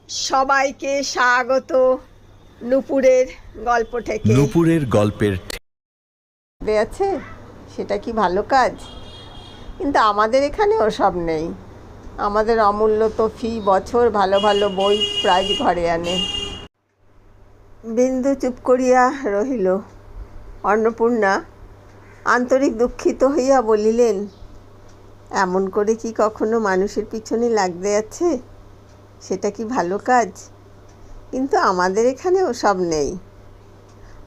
সবাইকে স্বাগত নূপুরের গল্প থেকে। নূপুরের গল্পের আছে সেটা কি ভালো কাজ? কিন্তু আমাদের এখানে ওসব নেই। আমাদের অমূল্য তো ফি বছর ভালো ভালো বই প্রাইজ ঘরে আনে। বিন্দু চুপ করিয়া রহিল। অন্নপূর্ণা আন্তরিক দুঃখিত হইয়া বলিলেন, এমন করে কি কখনো মানুষের পিছনে লাগতে আছে? সেটা কি ভালো কাজ? কিন্তু আমাদের এখানে ওসব নেই।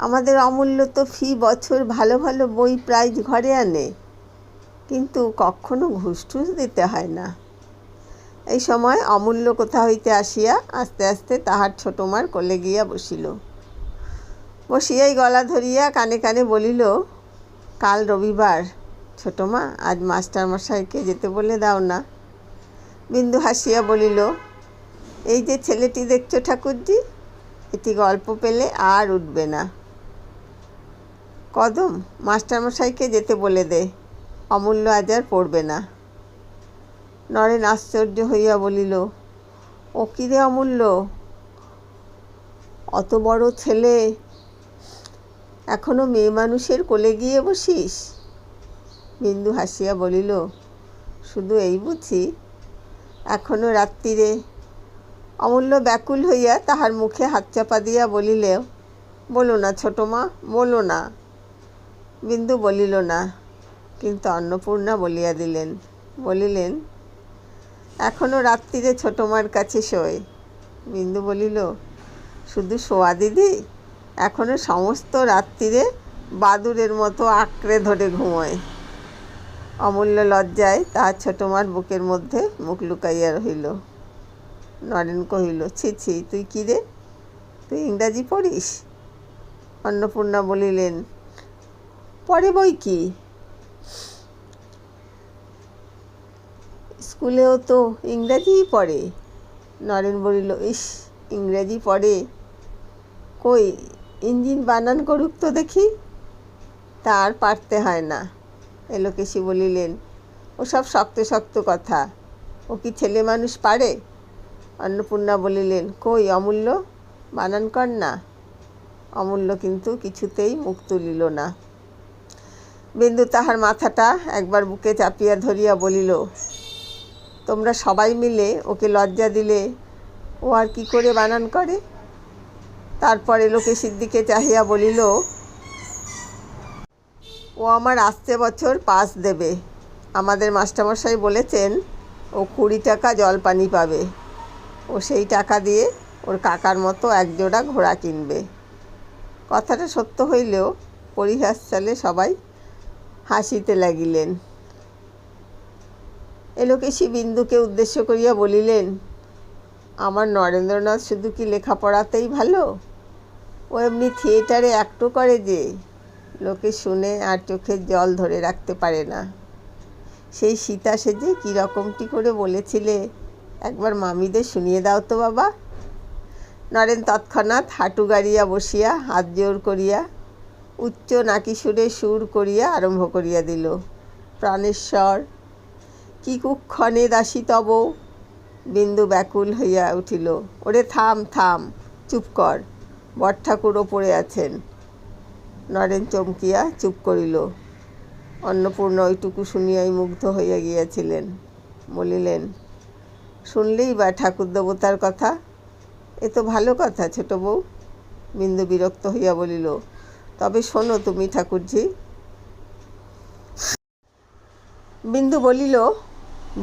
আমাদের অমূল্য তো ফি বছর ভালো ভালো বই প্রাইজ ঘরে আনে, কিন্তু কখনো ঘুষ টুস দিতে হয় না। এই সময় অমূল্য কোথা হইতে আসিয়া আস্তে আস্তে তাহার ছোটো মার কোলে গিয়া বসিল। বসিয়াই গলা ধরিয়া কানে কানে বলিল, কাল রবিবার, ছোটো মা, আজ মাস্টারমশাইকে যেতে বলে দাও না। বিন্দু হাসিয়া বলিল, এই যে ছেলেটি দেখছো ঠাকুরজি, এটি গল্প পেলে আর উঠবে না। কদম, মাস্টারমশাইকে যেতে বলে দে, অমূল্য আজ আর পড়বে না। নরেন আশ্চর্য হইয়া বলিল, ও কি রে অমূল্য, অত বড় ছেলে এখনো মেয়ে মানুষের কোলে গিয়ে বসিস? বিন্দু হাসিয়া বলিল, শুধু এই বুঝি, এখনো রাত্রিরে। অমূল্য ব্যাকুল হইয়া তাহার মুখে হাত চাপা দিয়া বলিল, বলো না ছোটো মা, বলো না। বিন্দু বলিল না, কিন্তু অন্নপূর্ণা বলিয়া দিলেন। বলিলেন, এখনো রাত্রিরে ছোটো মার কাছে শোয়। বিন্দু বলিল, শুধু শোয়া দিদি, এখনো সমস্ত রাত্রিরে বাদুড়ের মতো আঁকড়ে ধরে ঘুমোয়। অমূল্য লজ্জায় তাহার ছোটো মার বুকের মধ্যে মুখ লুকাইয়া রহিল। নরেন কহিল, ছি ছি, তুই কী রে, তুই ইংরাজি পড়িস? অন্নপূর্ণা বলিলেন, পড়ে বই কি, স্কুলেও তো ইংরাজিই পড়ে। নরেন বলিল, ইস, ইংরাজি পড়ে? কই ইঞ্জিন বানান করুক তো দেখি। তার পারতে হয় না। এলোকেশী বলিলেন, ওসব শক্ত শক্ত কথা, ও কি ছেলে মানুষ পারে? অন্নপূর্ণা বলিলেন, কই অমূল্য, বানান কর না। অমূল্য কিন্তু কিছুতেই মুখ তুলিল না। বিন্দু তাহার মাথাটা একবার বুকে চাপিয়া ধরিয়া বলিল, তোমরা সবাই মিলে ওকে লজ্জা দিলে ও আর কি করে বানান করে? তারপর এলোকেশীর দিকে চাহিয়া বলিল, ও আমার আসছে বছর পাস দেবে। আমাদের মাস্টারমশাই বলেছেন ও 20 টাকা জলপানি পাবে। ও সেই টাকা দিয়ে ওর কাকার মতো একজোড়া ঘোড়া কিনবে। কথাটা সত্য হইলেও পরিহাস চালে সবাই হাসিতে লাগিলেন। এলোকেশী বিন্দুকে উদ্দেশ্য করিয়া বলিলেন, আমার নরেন্দ্রনাথ শুধু কি লেখাপড়াতেই ভালো, ও এমনি থিয়েটারে অ্যাক্টও করে যে। লোকে শুনে আর চোখের জল ধরে রাখতে পারে না। সেই সীতা সেজে কীরকমটি করে বলেছিলে, একবার মামিদের শুনিয়ে দাও তো বাবা। নরেন তৎক্ষণাৎ হাঁটু গাড়িয়া বসিয়া হাত জোর করিয়া উচ্চ নাকি সুরে সুর করিয়া আরম্ভ করিয়া দিল, প্রাণেশ্বর কি কুক্ষণে দাসী তব। বিন্দু ব্যাকুল হইয়া উঠিল, ওরে থাম থাম, চুপ কর, বড়ঠাকুর ওপরে আছেন। নরেন চমকিয়া চুপ করিল। অন্নপূর্ণা ওইটুকু শুনিয়াই মুগ্ধ হইয়া গিয়াছিলেন। বলিলেন, শুনলেই বা ঠাকুর দেবতার কথা, এ তো ভালো কথা ছোটো বউ। বিন্দু বিরক্ত হইয়া বলিল, তবে শোনো তুমি ঠাকুরঝি। বিন্দু বলিল,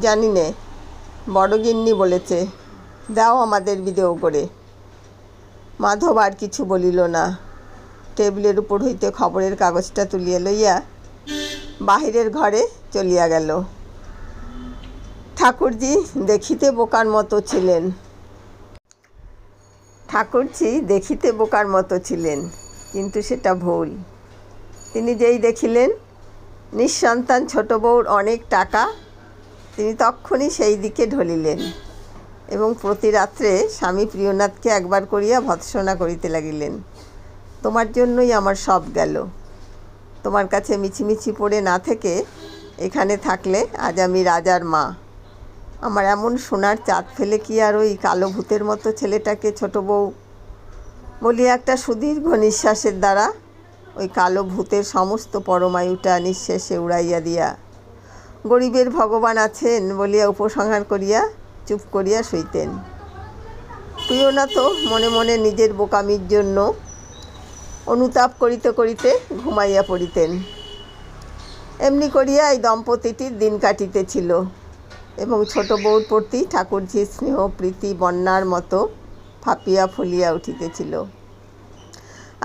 জানি নে, বড় গিন্নি বলেছে, দাও আমাদের বিদেও করে। মাধব আর কিছু বলিল না। টেবিলের উপর হইতে খবরের কাগজটা তুলিয়া লইয়া বাহিরের ঘরে চলিয়া গেল। ঠাকুরজি দেখিতে বোকার মতো ছিলেন। ঠাকুরজি দেখিতে বোকার মতো ছিলেন, কিন্তু সেটা ভুল। তিনি যেই দেখিলেন নিঃসন্তান ছোট বউর অনেক টাকা, তিনি তক্ষুনি সেই দিকে ঢলিলেন এবং প্রতি রাত্রে স্বামী প্রিয়নাথকে একবার করিয়া ভৎসনা করিতে লাগিলেন, তোমার জন্যই আমার সব গেল। তোমার কাছে মিছিমিছি পড়ে না থেকে এখানে থাকলে আজ আমি রাজার মা। আমার এমন সোনার চাঁদ ফেলে কি আর ওই কালো ভূতের মতো ছেলেটাকে ছোট বউ বলিয়া একটা সুদীর্ঘ নিঃশ্বাসের দ্বারা ওই কালো ভূতের সমস্ত পরমায়ুটা নিঃশেষে উড়াইয়া দিয়া গরিবের ভগবান আছেন বলিয়া উপসংহার করিয়া চুপ করিয়া শুইতেন। প্রিয়নাথ তো মনে মনে নিজের বোকামির জন্য অনুতাপ করিতে করিতে ঘুমাইয়া পড়িতেন। এমনি করিয়া এই দম্পতিটির দিন কাটিতেছিল এবং ছোট বউর প্রতি ঠাকুরঝির স্নেহ প্রীতি বন্যার মতো ফাঁপিয়া ফুলিয়া উঠিতেছিল।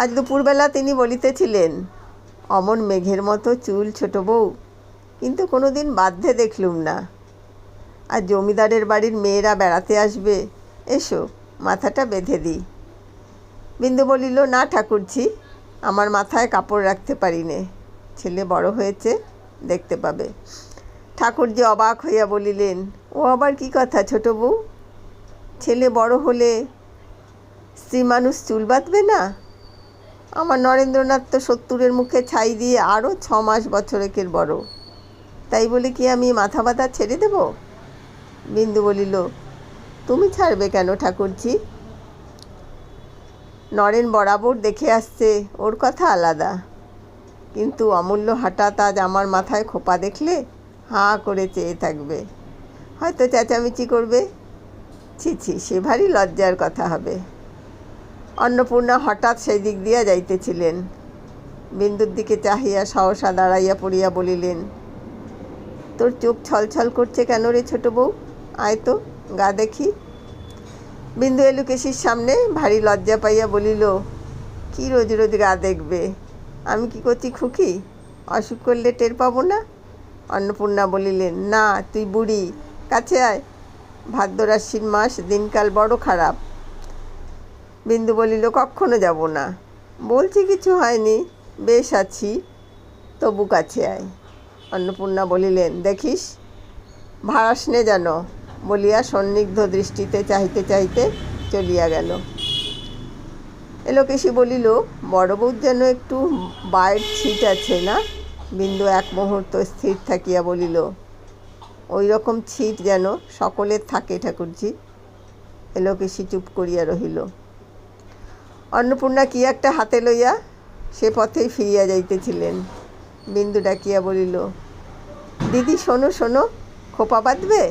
আজ দুপুরবেলা তিনি বলিতেছিলেন, অমন মেঘের মতো চুল ছোট বউ, কিন্তু কোনো দিন বাধ্যে দেখলুম না। আর জমিদারের বাড়ির মেয়েরা বেড়াতে আসবে, এসো মাথাটা বেঁধে দিই। বিন্দু বলিল, না ঠাকুরঝি, আমার মাথায় কাপড় রাখতে পারি নে, ছেলে বড় হয়েছে, দেখতে পাবে। ঠাকুরজি অবাক হইয়া বলিলেন, ও আবার কি কথা ছোট বউ? ছেলে বড় হলে স্ত্রী মানুষ চুল বাঁধবে না? আমার নরেন্দ্রনাথ তো 70-এর মুখে ছাই দিয়ে আরও 6 মাস বছরেকের বড়, তাই বলে কি আমি মাথা বাঁধা ছেড়ে দেব? বিন্দু বলিল, তুমি ছাড়বে কেন ঠাকুরজি? নরেন বরাবর দেখে আসছে, ওর কথা আলাদা, কিন্তু অমূল্য হঠাৎ আজ আমার মাথায় খোপা দেখলে হাঁ করে চেয়ে থাকবে, হয়তো চেঁচামেচি করবে। ছি ছি, সে ভারী লজ্জার কথা হবে। অন্নপূর্ণা হঠাৎ সেই দিক দিয়া যাইতেছিলেন। বিন্দুর দিকে চাহিয়া সহসা দাঁড়াইয়া পড়িয়া বলিলেন, তোর চোখ ছলছল করছে কেন রে ছোট বউ? আয় তো, গা দেখি। বিন্দু এলুকেশির সামনে ভারী লজ্জা পাইয়া বলিল, কি রোজ রোজ গা দেখবে? আমি কি করছি খুকি? অসুখ করলে টের পাবো না? অন্নপূর্ণা বলিলেন, না, তুই বুড়ি, কাছে আয়, ভাদ্র-আশ্বিন মাস, দিনকাল বড় খারাপ। বিন্দু বলিল, কখনো যাব না, বলছি কিছু হয়নি, বেশ আছি, তবু কাছে আয়। অন্নপূর্ণা বলিলেন, দেখিস ভাড়াস নে যেন, বলিয়া সন্নিগ্ধ দৃষ্টিতে চাহিতে চাহিতে চলিয়া গেল। এলোকেশী বলিল, বড় বউর যেন একটু বায়ের ছিট আছে না? বিন্দু এক মুহূর্ত স্থির থাকিয়া বলিল, ওই রকম ছিট যেন সকলের থাকে ঠাকুরজি। এলোকেশী চুপ করিয়া রহিল। অন্নপূর্ণা কি একটা হাতে লইয়া সে পথেই ফিরিয়া যাইতেছিলেন। বিন্দু ডাকিয়া বলিল, দিদি শোনো শোনো, খোপা বাঁধবে?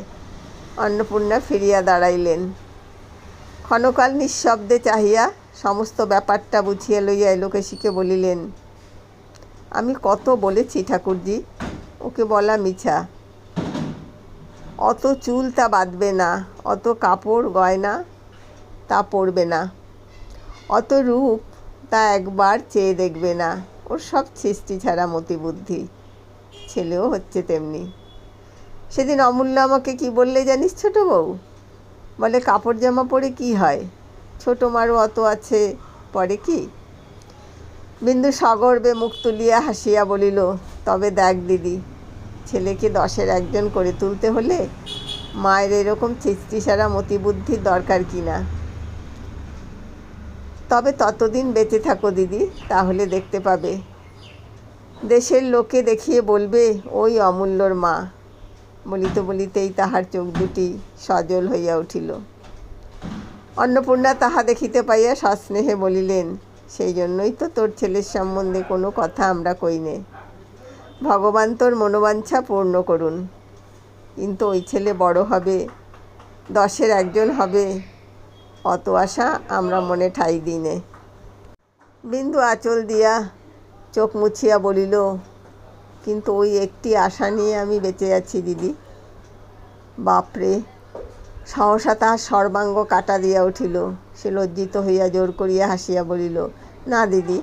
অন্নপূর্ণা ফিরিয়া দাঁড়াইলেন। ক্ষণকাল নিঃশব্দে চাহিয়া সমস্ত ব্যাপারটা বুঝিয়া লইয়া এলোকেশীকে বলিলেন, আমি কত বলেছি ঠাকুরজি, ওকে বলা মিছা। অত চুল তা বাঁধবে না, অত কাপড় গয়না তা পরবে না, অত রূপ তা একবার চেয়ে দেখবে না, ওর সব সৃষ্টি ছাড়া মতিবুদ্ধি। ছেলেও হচ্ছে তেমনি। সেদিন অমূল্য আমাকে কি বললে জানিস ছোট বউ? বলে, কাপড় জামা পরে কি হয়, ছোট মারও অত আছে, পরে কি? বিন্দু সগর্বে মুখ তুলিয়া হাসিয়া বলিল, তবে দেখ দিদি, ছেলেকে 10-এর একজন করে তুলতে হলে মায়ের এরকম সৃষ্টি ছাড়া মতিবুদ্ধির দরকার কি না। তবে ততদিন বেঁচে থাকো দিদি, তাহলে দেখতে পাবে, দেশের লোকে দেখিয়ে বলবে ওই অমূল্যর মা। বলিতে বলিতেই তাহার চোখ দুটি সজল হইয়া উঠিল। অন্নপূর্ণা তাহা দেখিতে পাইয়া সস্নেহে বলিলেন, সেই জন্যই তো তোর ছেলের সম্বন্ধে কোনো কথা আমরা কইনে। ভগবান তোর মনোবাঞ্ছা পূর্ণ করুন, কিন্তু ওই ছেলে বড় হবে, 10-এর একজন হবে, অত আশা আমরা মনে ঠাঁই দিনে। বিন্দু আঁচল দিয়া চোখ মুছিয়া বলিল, কিন্তু ওই একটি আশা নিয়ে আমি বেঁচে আছি দিদি। বাপরে! সহসা তাহার সর্বাঙ্গ কাটা দিয়া উঠিল। সে লজ্জিত হইয়া জোর করিয়া হাসিয়া বলিল, না দিদি,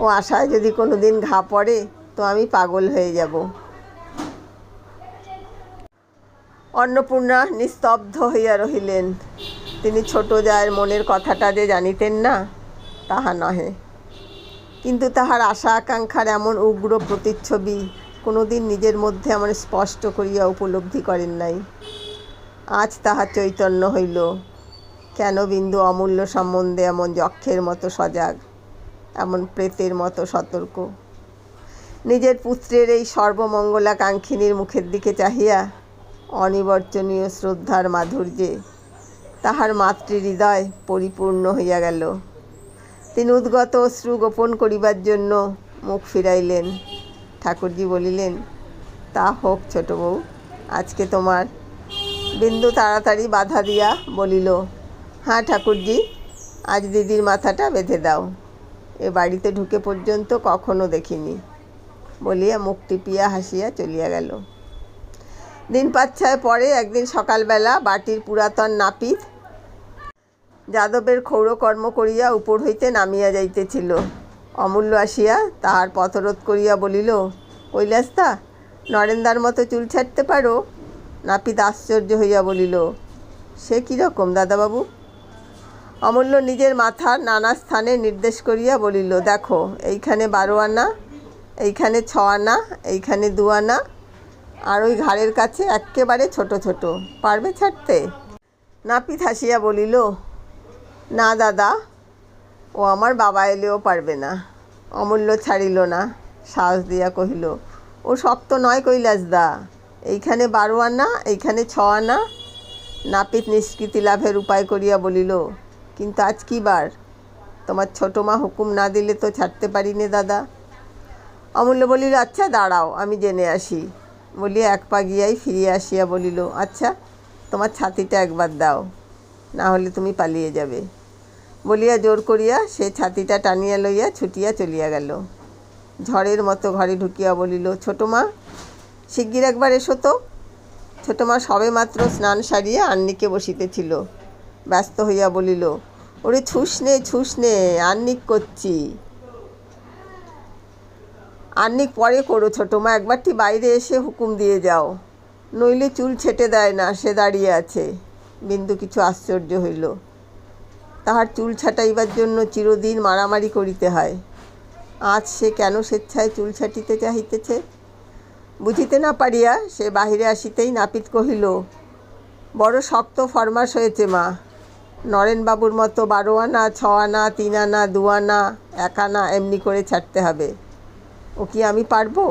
ও আশায় যদি কোনো দিন ঘা পড়ে তো আমি পাগল হয়ে যাব। অন্নপূর্ণা নিস্তব্ধ হইয়া রহিলেন। তিনি ছোট জায়ের মনের কথাটা যে জানিতেন না তাহা নহে, কিন্তু তাহার আশা আকাঙ্ক্ষার এমন উগ্র প্রতিচ্ছবি কোনোদিন নিজের মধ্যে এমন স্পষ্ট করিয়া উপলব্ধি করেন নাই। আজ তাহার চৈতন্য হইল, কেন বিন্দু অমূল্য সম্বন্ধে এমন যক্ষের মতো সজাগ, এমন প্রেতের মতো সতর্ক। নিজের পুত্রের এই সর্বমঙ্গলাকাঙ্ক্ষিনীর মুখের দিকে চাহিয়া অনিবর্চনীয় শ্রদ্ধার মাধুর্যে তাহার মাতৃহৃদয় পরিপূর্ণ হইয়া গেল। তিনি উদ্গত অশ্রু গোপন করিবার জন্য মুখ ফিরাইলেন। ঠাকুরজি বলিলেন, তা হোক ছোট বউ, আজকে তোমার। বিন্দু তাড়াতাড়ি বাধা দিয়া বলিল, হ্যাঁ ঠাকুরজি, আজ দিদির মাথাটা বেঁধে দাও। এ বাড়িতে ঢুকে পর্যন্ত কখনো দেখিনি, বলিয়া মুখ টিপিয়া হাসিয়া চলিয়া গেল। দিন ৫-৬ পরে একদিন সকালবেলা বাটির পুরাতন নাপিত যাদবের ক্ষৌরকর্ম করিয়া উপর হইতে নামিয়া যাইতেছিল। অমূল্য আসিয়া তাহার পথরোধ করিয়া বলিল, কৈলাসদা, নরেন্দার মতো চুল ছাড়তে পারো? নাপিত আশ্চর্য হইয়া বলিল, সে কীরকম দাদাবাবু? অমূল্য নিজের মাথার নানা স্থানে নির্দেশ করিয়া বলিল, দেখো, এইখানে 12 আনা, এইখানে 6 আনা, এইখানে 2 আনা, আর ওই ঘাড়ের কাছে এক্কেবারে ছোট ছোট। পারবে ছাড়তে? নাপিত হাসিয়া বলিল, না দাদা, ও আমার বাবা এলেও পারবে না। অমূল্য ছাড়িল না, সাহস দিয়া কহিল, ও শক্ত নয় কৈলাসদা, এইখানে 12 আনা, এইখানে 6 আনা। নাপিত নিষ্কৃতি লাভের উপায় করিয়া বলিল, কিন্তু আজ কি বার? তোমার ছোটো মা হুকুম না দিলে তো ছাড়তে পারি নে দাদা। অমূল্য বলিল, আচ্ছা দাঁড়াও, আমি জেনে আসি। বলিয়া 1 পা গিয়াই ফিরিয়া আসিয়া বলিল, আচ্ছা, তোমার ছাতিটা একবার দাও, না হলে তুমি পালিয়ে যাবে। বলিয়া জোর করিয়া সে ছাতিটা টানিয়া লইয়া ছুটিয়া চলিয়া গেল। ঝড়ের মতো ঘরে ঢুকিয়া বলিল, ছোটো মা, শিগগির একবার এসো তো। ছোটো মা সবে মাত্র স্নান সারিয়া আহ্নিকে বসিতেছিল। ব্যস্ত হইয়া বলিল, ওরে ছুস নে, আহ্নিক করছি। আহ্নিক পরে করো ছোটো মা, একবারটি বাইরে এসে হুকুম দিয়ে যাও, নইলে চুল ছেটে দেয় না, সে দাঁড়িয়ে আছে। বিন্দু কিছু আশ্চর্য হইল। তাহার চুল ছাটাইবার জন্য চিরদিন মারামারি করিতে হয়, আজ সে কেন স্বেচ্ছায় চুল ছাটিতে চাহিতেছে? বুঝিতে না পারিয়া সে বাহিরে আসিতেই নাপিত কহিল, বড় শক্ত ফরমাস হয়েছে মা, নরেনবাবুর মতো 12 আনা, 6 আনা, 3 আনা, 2 আনা, 1 আনা এমনি করে ছাড়তে হবে। ও কি আমি পারবো?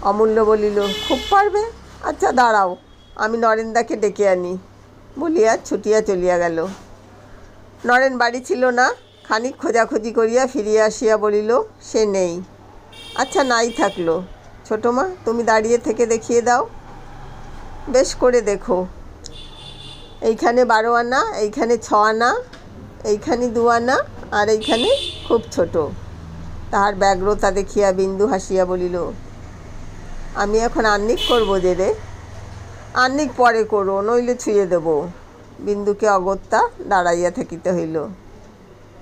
অমূল্য বলিল, খুব পারবে? আচ্ছা দাঁড়াও, আমি নরেনদাকে ডেকে আনি। বলিয়া ছুটিয়া চলিয়া গেল। নরেন বাড়ি ছিল না। খানিক খোঁজাখুঁজি করিয়া ফিরিয়া আসিয়া বলিল, সে নেই। আচ্ছা নাই থাকলো, ছোটো মা তুমি দাঁড়িয়ে থেকে দেখিয়ে দাও। বেশ করে দেখো, এইখানে 12 আনা, এইখানে 6 আনা, এইখানে 2 আনা, আর এইখানে খুব ছোট। তাহার ব্যগ্রতা দেখিয়া বিন্দু হাসিয়া বলিল, আমি এখন আহ্নিক করবো যে রে? আহ্নিক পরে করো, নইলে ছুঁয়ে দেব। বিন্দুকে অগত্যা দাঁড়াইয়া থাকিতে হইল।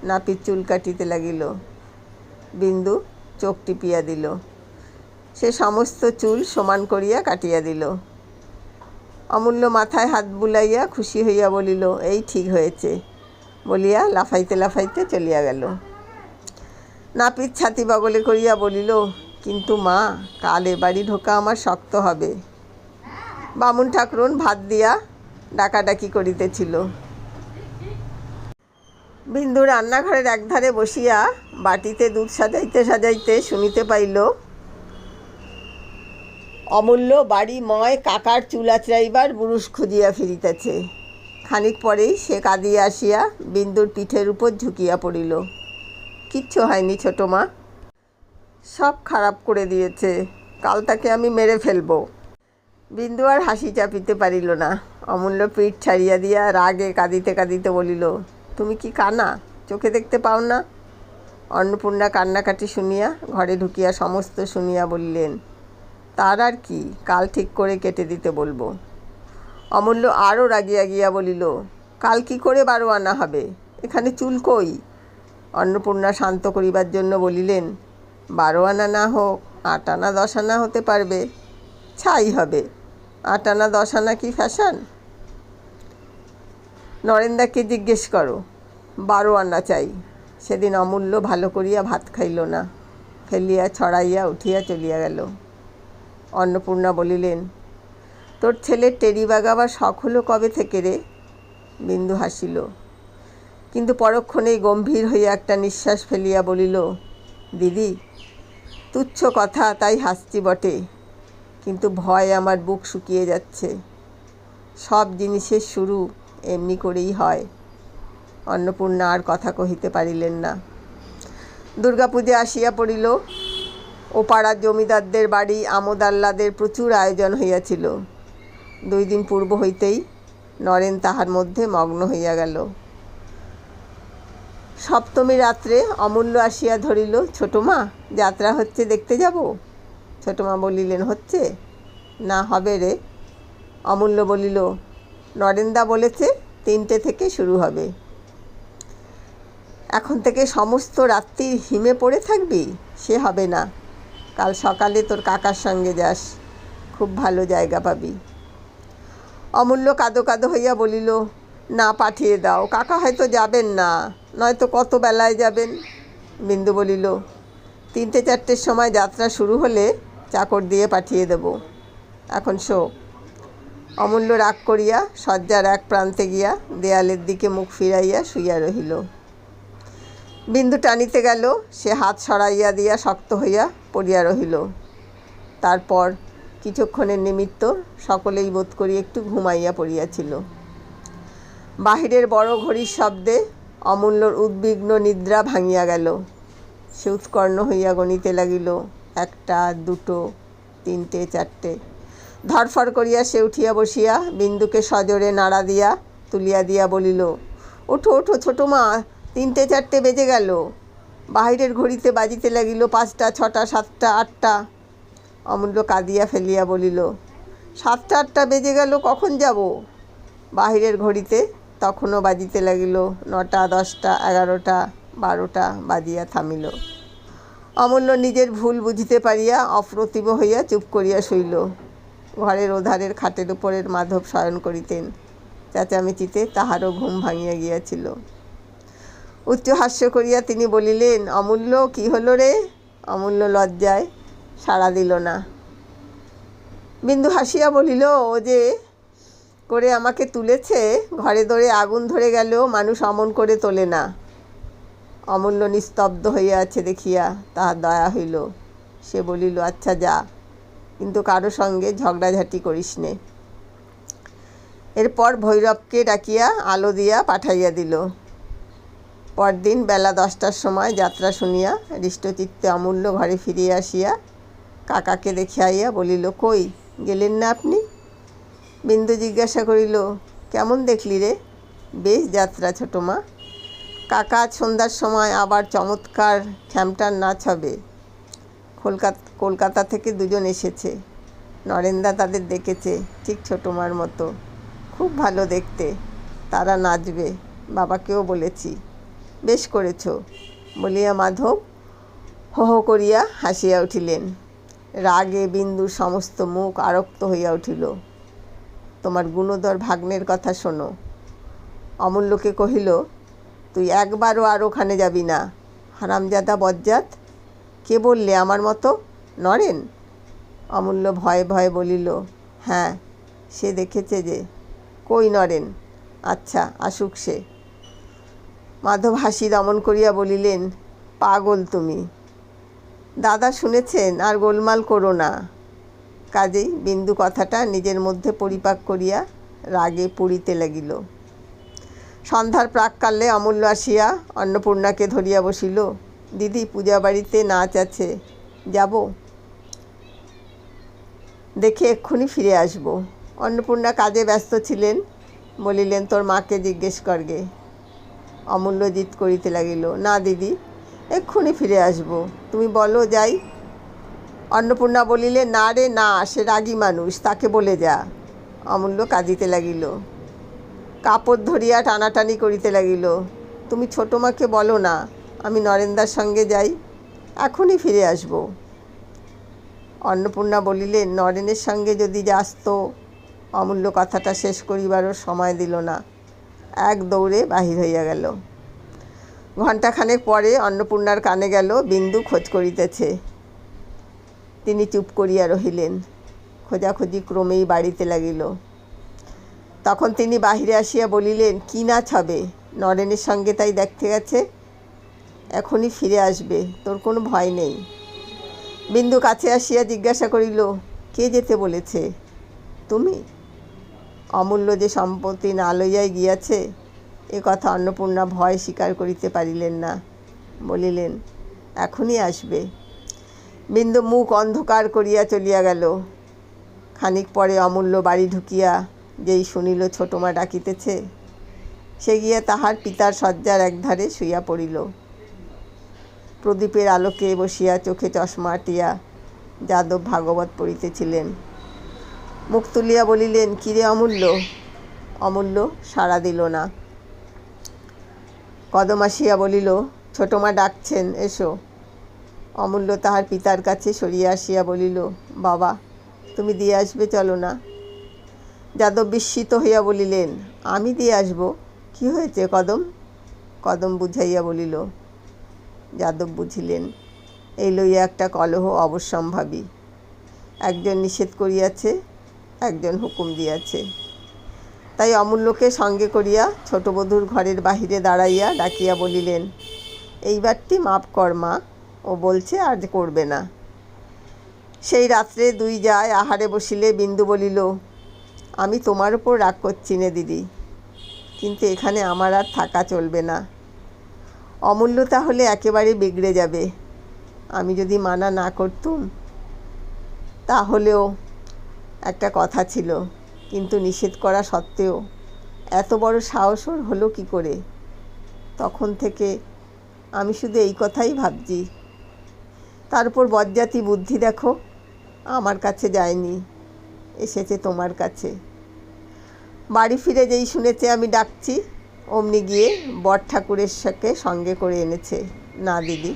নাপিত চুল কাটিতে লাগিল। বিন্দু চোখ টিপিয়া দিল। সে সমস্ত চুল সমান করিয়া কাটিয়া দিল। অমূল্য মাথায় হাত বুলাইয়া খুশি হইয়া বলিল, এই ঠিক হয়েছে, বলিয়া লাফাইতে লাফাইতে চলিয়া গেল। নাপিত ছাতি বগলে করিয়া বলিল, কিন্তু মা, কাল এ বাড়ি ঢোকা আমার শক্ত হবে। বামুন ঠাকরুন ভাত দিয়া ডাকাডাকি করিতেছিল। বিন্দু রান্নাঘরের একধারে বসিয়া বাটিতে দুধ সাজাইতে সাজাইতে শুনিতে পাইল, অমূল্য বাড়ি ময় কাকার চুল আঁচড়াইবার বুরুষ খুঁজিয়া ফিরিতেছে। খানিক পরেই সে কাঁদিয়া আসিয়া বিন্দুর পিঠের উপর ঝুঁকিয়া পড়িল। কিচ্ছু হয়নি ছোটো মা, সব খারাপ করে দিয়েছে, কাল তাকে আমি মেরে ফেলব। বিন্দু আর হাসি চাপিতে পারিল না। অমূল্য পিঠ ছাড়িয়া দিয়া রাগে কাঁদিতে কাঁদিতে বলিল, তুমি কি কানা, চোখে দেখতে পাও না? অন্নপূর্ণা কান্নাকাটি শুনিয়া ঘরে ঢুকিয়া সমস্ত শুনিয়া বললেন, তার আর কি, কাল ঠিক করে কেটে দিতে বলবো। অমূল্য আরও রাগিয়া গিয়া বলিল, কাল কি করে 12 আনা হবে? এখানে চুল কই? অন্নপূর্ণা শান্ত করিবার জন্য বলিলেন, 12 আনা না হোক 8 আনা 10 আনা হতে পারবে, ছাই হবে। 8 আনা 10 আনা কি ফ্যাশন? নরেন্দাকে জিজ্ঞেস করো, 12 আনা চাই। সেদিন অমূল্য ভালো করিয়া ভাত খাইল না, ফেলিয়া ছড়াইয়া উঠিয়া চলিয়া গেল। অন্নপূর্ণা বলিলেন, তোর ছেলের টেরি বাগাবার শখ হলো কবে থেকে রে? বিন্দু হাসিল, কিন্তু পরক্ষণেই গম্ভীর হইয়া একটা নিঃশ্বাস ফেলিয়া বলিল, দিদি, তুচ্ছ কথা, তাই হাসছি বটে, কিন্তু ভয় আমার বুক শুকিয়ে যাচ্ছে। সব জিনিসের শুরু এমনি করেই হয়। অন্নপূর্ণা আর কথা কহিতে পারিলেন না। দুর্গাপূজা আসিয়া পড়িল। ও পাড়ার জমিদারদের বাড়ি আমোদ আহ্লাদের প্রচুর আয়োজন হইয়াছিল। 2 দিন পূর্ব হইতেই নরেন তাহার মধ্যে মগ্ন হইয়া গেল। সপ্তমী রাত্রে অমূল্য আসিয়া ধরিল, ছোট মা, যাত্রা হচ্ছে, দেখতে যাব? ছোট মা বলিলেন, হচ্ছে না, হবে রে। অমূল্য বলিল, নরেনদা বলেছে 3টে থেকে শুরু হবে। এখন থেকে সমস্ত রাত্রি হিমে পড়ে থাকবি? সে হবে না, কাল সকালে তোর কাকার সঙ্গে যাস, খুব ভালো জায়গা পাবি। অমূল্য কাঁদো কাঁদো হইয়া বলিল, না, পাঠিয়ে দাও, কাকা হয়তো যাবেন না, নয়তো কত বেলায় যাবেন। বিন্দু বলিল, 3টে-4টের সময় যাত্রা শুরু হলে চাকর দিয়ে পাঠিয়ে দেব, এখন শো। অমূল্য রাগ করিয়া শয্যার এক প্রান্তে গিয়া দেয়ালের দিকে মুখ ফিরাইয়া শুইয়া রহিল। বিন্দু টানিতে গেল, সে হাত সরাইয়া দিয়া শক্ত হইয়া পড়িয়া রহিল। তারপর কিছুক্ষণের নিমিত্ত সকলেই বোধ করি একটু ঘুমাইয়া পড়িয়াছিল। বাহিরের বড় ঘড়ির শব্দে অমূল্যর উদ্বিগ্ন নিদ্রা ভাঙিয়া গেল। সে উৎকর্ণ হইয়া গণিতে লাগিল, 1টা, 2টো, 3টে, 4টে। ধরফর করিয়া সে উঠিয়া বসিয়া বিন্দুকে সজোরে নাড়া দিয়া তুলিয়া দিয়া বলিল, ওঠো ওঠো ছোটো মা, 3টে-4টে বেজে গেল। বাহিরের ঘড়িতে বাজিতে লাগিল 5টা, 6টা, 7টা, 8টা। অমূল্য কাঁদিয়া ফেলিয়া বলিল, 7টা 8টা বেজে গেল, কখন যাব? বাহিরের ঘড়িতে তখনও বাজিতে লাগিল 9টা, 10টা, 11টা, 12টা বাজিয়া থামিল। অমূল্য নিজের ভুল বুঝিতে পারিয়া অপ্রতিভ হইয়া চুপ করিয়া শুইল। ঘরের ওধারের খাটের উপরের মাধব শয়ন করিতেন। চেঁচামেচিতে তাহারও ঘুম ভাঙিয়া গিয়াছিল। উচ্চ হাস্য করিয়া তিনি বলিলেন, অমূল্য, কি হলো রে? অমূল্য লজ্জায় সাড়া দিল না। বিন্দু হাসিয়া বলিল, ও যে করে আমাকে তুলেছে, ঘরে দরে আগুন ধরে গেলেও মানুষ অমন করে তোলে না। অমূল্য নিস্তব্ধ হইয়া আছে দেখিয়া তাহার দয়া হইল। সে বলিল, আচ্ছা যা, কিন্তু কারো সঙ্গে ঝগড়াঝাটি করিস নে। এরপর ভৈরবকে ডাকিয়া আলো দিয়া পাঠাইয়া দিল। পরদিন বেলা 10টার সময় যাত্রা শুনিয়া হৃষ্টচিত্তে অমূল্য ঘরে ফিরিয়া আসিয়া কাকাকে দেখিয়াইয়া বলিল, কই গেলেন না আপনি? বিন্দু জিজ্ঞাসা করিল, কেমন দেখলি রে? বেশ যাত্রা ছোটো মা। কাকা সন্ধ্যার সময় আবার চমৎকার খ্যামটার নাচ হবে। কলকাতা থেকে 2জন এসেছে। নরেনদা তাদের ডেকেছে, ঠিক ছোটো মার মতো, খুব ভালো দেখতে। তারা নাচবে, বাবাকেও বলেছি। বেশ করেছ বলিয়া মাধব হো হো করিয়া হাসিয়া উঠিলেন। রাগে বিন্দুর সমস্ত মুখ আরক্ত হইয়া উঠিল। তোমার গুণধর ভাগ্নের কথা শোনো। অমূল্যকে কহিল, তুই একবারও আর ওখানে যাবি না, হারামজাদা বজ্জাত। কে বললে আমার মতো? নরেন? অমূল্য ভয়ে ভয়ে বলিল, হ্যাঁ, সে দেখেছে যে। কই নরেন? আচ্ছা, আসুক সে। মাধব হাসি দমন করিয়া বলিলেন, পাগল তুমি। দাদা শুনেছেন, আর গোলমাল করো না। কাজেই বিন্দু কথাটা নিজের মধ্যে পরিপাক করিয়া রাগে পুড়িতে লাগিল। সন্ধ্যার প্রাক্কালে অমূল্য আসিয়া অন্নপূর্ণাকে ধরিয়া বসিল। দিদি, পূজা বাড়িতে নাচ আছে, যাব? দেখে এক্ষুনি ফিরে আসব। অন্নপূর্ণা কাজে ব্যস্ত ছিলেন, বলিলেন, তোর মাকে জিজ্ঞেস করগে। অমূল্য জিদ করিতে লাগিল, না দিদি, এক্ষুনি ফিরে আসব, তুমি বলো যাই। অন্নপূর্ণা বলিলে, না রে না, সে রাগী মানুষ, তাকে বলে যা। অমূল্য কাঁদিতে লাগিল, কাপড় ধরিয়া টানাটানি করিতে লাগিল। তুমি ছোটো মাকে বলো না আমি নরেনদার সঙ্গে যাই, এখনই ফিরে আসব। অন্নপূর্ণা বলিলেন, নরেনের সঙ্গে যদি যাস তো। অমূল্য কথাটা শেষ করিবারও সময় দিল না, এক দৌড়ে বাহির হইয়া গেল। ঘণ্টাখানেক পরে অন্নপূর্ণার কানে গেল, বিন্দু খোঁজ করিতেছে। তিনি চুপ করিয়া রহিলেন। খোঁজাখুঁজি ক্রমেই বাড়িতে লাগিল। তখন তিনি বাহিরে আসিয়া বলিলেন, কী নাচ হবে? নরেনের সঙ্গে তাই দেখতে গেছে, এখনই ফিরে আসবে, তোর কোনো ভয় নেই। বিন্দু কাছে আসিয়া জিজ্ঞাসা করিল, কে যেতে বলেছে? তুমি? অমূল্য যে সম্পত্তি না লইয়াই গিয়াছে, এ কথা অন্নপূর্ণা ভয় স্বীকার করিতে পারিলেন না। বলিলেন, এখনই আসবে। বিন্দু মুখ অন্ধকার করিয়া চলিয়া গেল। খানিক পরে অমূল্য বাড়ি ঢুকিয়া যেই শুনিল ছোটো মা ডাকিতেছে, সে গিয়া তাহার পিতার শয্যার একধারে শুইয়া পড়িল। প্রদীপের আলোকে বসিয়া চোখে চশমা আটিয়া যাদব ভাগবত পড়িতেছিলেন। মুখ তুলিয়া বলিলেন, কিরে অমূল্য? অমূল্য সাড়া দিল না। কদম আসিয়া বলিল, ছোটো মা ডাকছেন, এসো। অমূল্য তাহার পিতার কাছে সরিয়া আসিয়া বলিল, বাবা, তুমি দিয়ে আসবে, চলো না। যাদব বিস্মিত হইয়া বলিলেন, আমি দিয়ে আসব? কি হয়েছে কদম? কদম বুঝাইয়া বলিল। যাদব বুঝিলেন, এই লইয়া একটা কলহ অবশ্যম্ভাবী। একজন নিষেধ করিয়াছে, একজন হুকুম দিয়াছে। তাই অমূল্যকে সঙ্গে করিয়া ছোট বধূর ঘরের বাহিরে দাঁড়াইয়া ডাকিয়া বলিলেন, এইবারটি মাপ কর মা, ও বলছে আর করবে না। সেই রাত্রে দুই যায় আহারে বসিলে বিন্দু বলিল, আমি তোমার উপর রাগ করছি নে দিদি, কিন্তু এখানে আমার আর থাকা চলবে না। অমূল্য তাহলে একেবারে বিগড়ে যাবে। আমি যদি মানা না করতুম তাহলেও একটা কথা ছিল, কিন্তু নিষেধ করা সত্ত্বেও এত বড় সাহস ওর হলো কী করে? তখন থেকে আমি শুধু এই কথাই ভাবছি। তার উপর বজ্জাতি বুদ্ধি দেখো, আমার কাছে যায়নি, এসেছে তোমার কাছে। বাড়ি ফিরে যেই শুনেছে আমি ডাকছি, অমনি গিয়ে বর ঠাকুরের সাথে সঙ্গে করে এনেছে। না দিদি,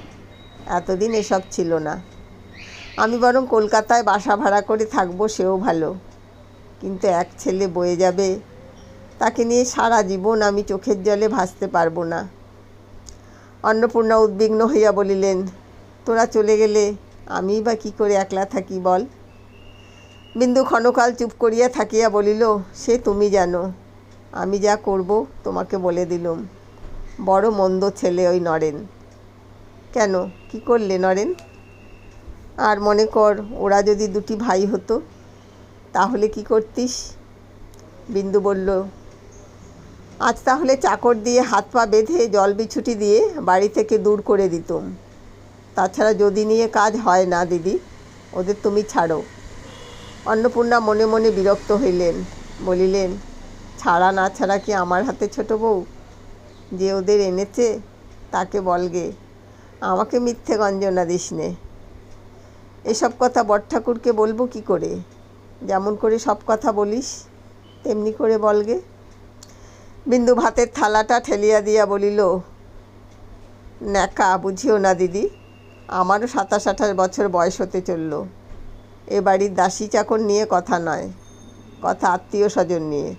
এতদিন এসব ছিল না। আমি বরং কলকাতায় বাসা ভাড়া করে থাকবো, সেও ভালো। কিন্তু এক ছেলে বয়ে যাবে, তাকে নিয়ে সারা জীবন আমি চোখের জলে ভাসতে পারবো না। অন্নপূর্ণা উদ্বিগ্ন হইয়া বলিলেন, তোরা চলে গেলে আমি বা কী করে একলা থাকি বল? বিন্দু ক্ষণকাল চুপ করিয়া থাকিয়া বলিল, সে তুমি জানো, আমি যা করব তোমাকে বলে দিলুম। বড় মন্দ ছেলে ওই নরেন। কেন, কি করলে নরেন? আর মনে কর, ওরা যদি দুটি ভাই হতো, তাহলে কি করতিস? বিন্দু বলল, আজ তাহলে চাকর দিয়ে হাত পা বেঁধে জল বিছুটি দিয়ে বাড়ি থেকে দূর করে দিতুম। তাছাড়া যদি নিয়ে কাজ হয় না দিদি, ওদের তুমি ছাড়ো। অন্নপূর্ণা মনে মনে বিরক্ত হইলেন, বলিলেন, ছাড়া না ছাড়া কি আমার হাতে ছোট বউ? যে ওদের এনেছে তাকে বলগে, আমাকে মিথ্যে গঞ্জনা দিস নে। এসব কথা বড় ঠাকুরকে বলবো কি করে? যেমন করে সব কথা বলিস তেমনি করে বলগে। বিন্দু ভাতের থালাটা ঠেলিয়া দিয়া বলিল, ন্যাকা বুঝিও না দিদি, আমারও 27-28 বছর বয়স হতে চলল। এ বাড়ির দাসী চাকর নিয়ে কথা নয়, কথা আত্মীয় স্বজন নিয়ে।